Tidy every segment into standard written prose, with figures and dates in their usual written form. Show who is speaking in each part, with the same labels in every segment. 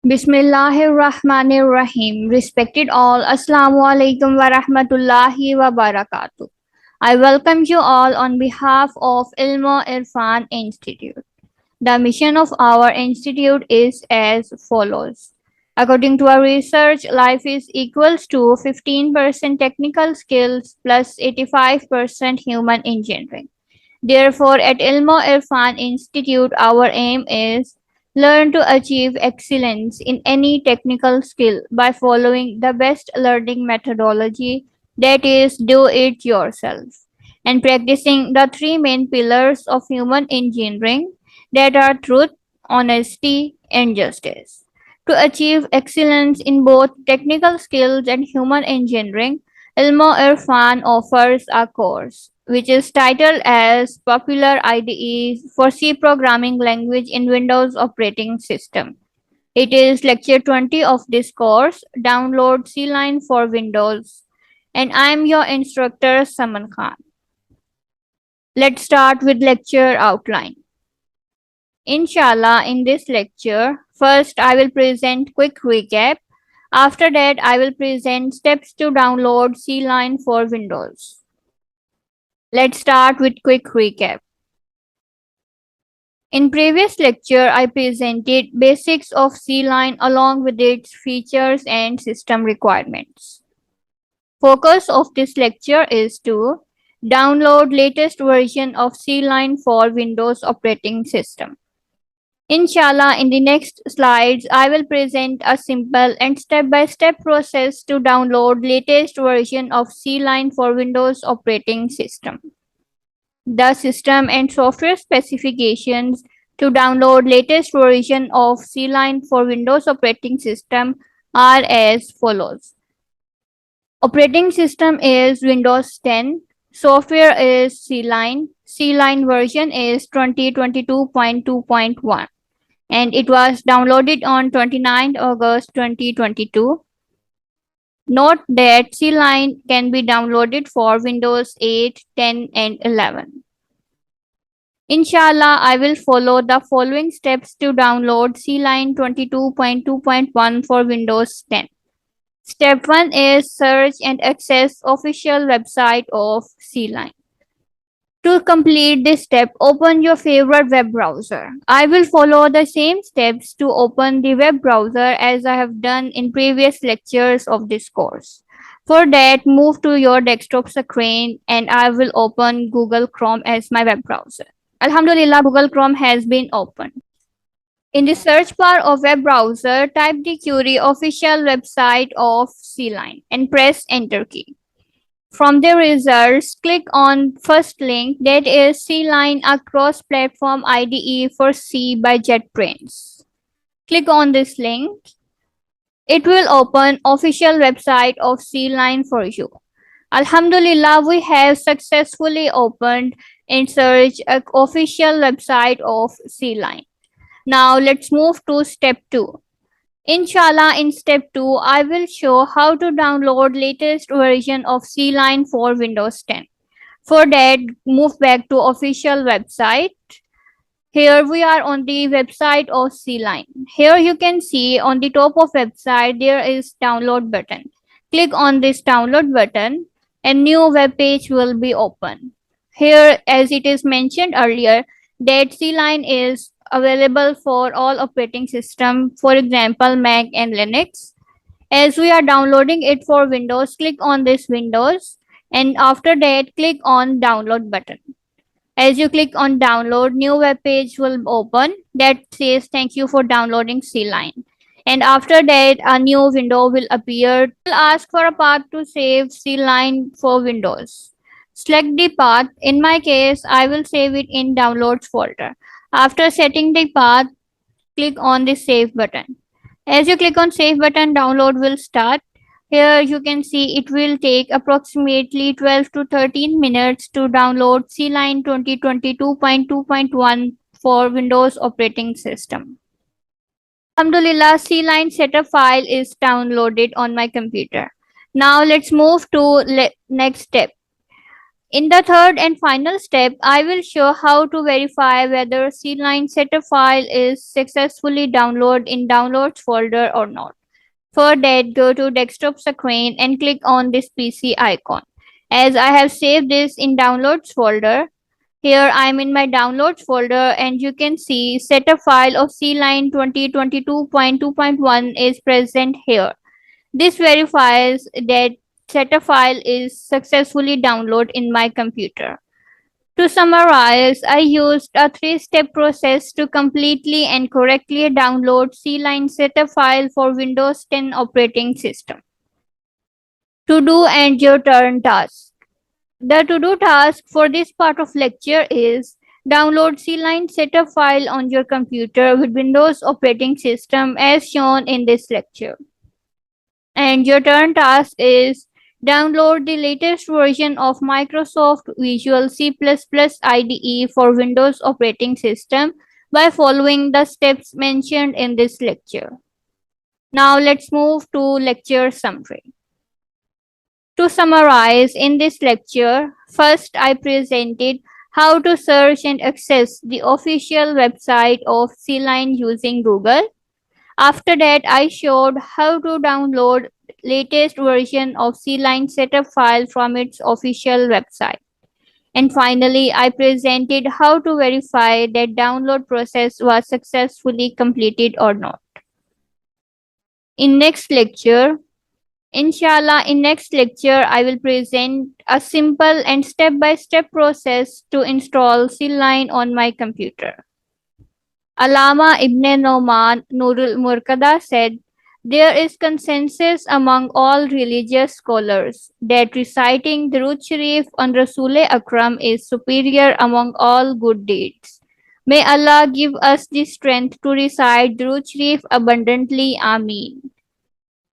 Speaker 1: Bismillahirrahmanirrahim. Respected all, Assalamu alaikum wa rahmatullahi wa barakatuh. I welcome you all on behalf of Ilmo Irfan Institute. The mission of our institute is as follows. According to our research, life is equals to 15% technical skills plus 85% human engineering. Therefore, at Ilmo Irfan Institute, our aim is learn to achieve excellence in any technical skill by following the best learning methodology, that is, do it yourself, and practicing the three main pillars of human engineering, that are truth, honesty, and justice. To achieve excellence in both technical skills and human engineering, Ilmo Irfan offers a course which is titled as Popular IDE for C Programming Language in Windows Operating System. It is lecture 20 of this course. Download CLion for Windows. And I am your instructor Saman Khan. Let's start with lecture outline. Inshallah, in this lecture, first I will present quick recap. After that, I will present steps to download CLion for Windows. Let's start with quick recap. In previous lecture, I presented basics of CLion along with its features and system requirements. Focus of this lecture is to download latest version of CLion for Windows operating system. Inshallah, in the next slides, I will present a simple and step-by-step process to download latest version of CLion for Windows operating system. The system and software specifications to download latest version of CLion for Windows operating system are as follows. Operating system is Windows 10. Software is CLion. CLion version is 2022.2.1 and it was downloaded on 29th August 2022. Note that CLion can be downloaded for Windows 8, 10 and 11. Inshallah, I will follow the following steps to download CLion 22.2.1 for Windows 10. Step 1 is search and access official website of CLion. To complete this step, open your favorite web browser. I will follow the same steps to open the web browser as I have done in previous lectures of this course. For that, move to your desktop screen and I will open Google Chrome as my web browser. Alhamdulillah, Google Chrome has been opened. In the search bar of web browser, type the query official website of CLion and press enter key. From the results, click on first link, that is CLion, a cross-platform IDE for C by JetBrains. Click on this link. It will open official website of CLion for you. Alhamdulillah, we have successfully opened and search an official website of CLion. Now let's move to step 2. Inshallah, in step 2, I will show how to download latest version of CLion for Windows 10. For that, move back to official website. Here we are on the website of CLion. Here you can see on the top of website there is download button. Click on this download button and new web page will be open. Here, as it is mentioned earlier, that CLion is available for all operating system, for example Mac and Linux. As we are downloading it for Windows, click on this Windows and after that click on download button. As you click on download, new web page will open that says thank you for downloading CLion. And after that a new window will appear. It will ask for a path to save CLion for Windows. Select the path. In my case, I will save it in downloads folder. After setting the path, click on the save button. As you click on save button, download will start. Here you can see it will take approximately 12 to 13 minutes to download CLion 2022.2.1 for Windows operating system. Alhamdulillah, CLion setup file is downloaded on my computer. Now let's move to next step. In the third and final step, I will show how to verify whether CLion setup file is successfully downloaded in Downloads folder or not. For that, go to desktop screen and click on this PC icon. As I have saved this in Downloads folder, here I am in my Downloads folder and you can see setup file of CLion 2022.2.1 is present here. This verifies that setup file is successfully downloaded in my computer. To summarize, I used a three-step process to completely and correctly download CLion setup file for Windows 10 operating system. To do and your turn task. The to-do task for this part of lecture is download CLion setup file on your computer with Windows operating system as shown in this lecture. And your turn task is download the latest version of Microsoft Visual C++ IDE for Windows operating system by following the steps mentioned in this lecture. Now let's move to lecture summary. To summarize in this lecture, first I presented how to search and access the official website of CLion using Google. After that, I showed how to download latest version of CLion setup file from its official website. And finally, I presented how to verify that download process was successfully completed or not. In next lecture, Inshallah, in next lecture, I will present a simple and step-by-step process to install CLion on my computer. Alama Ibn Noman Nurul Murkada said, there is consensus among all religious scholars that reciting Durud Sharif on Rasul Akram is superior among all good deeds. May Allah give us the strength to recite Durud Sharif abundantly. Ameen.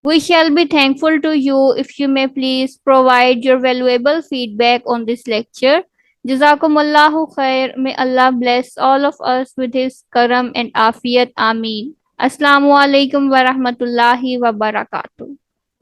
Speaker 1: We shall be thankful to you if you may please provide your valuable feedback on this lecture. Jazakumullahu khair. May Allah bless all of us with His karam and afiyat. Ameen. Assalamu alaikum wa rahmatullahi wa barakatuh.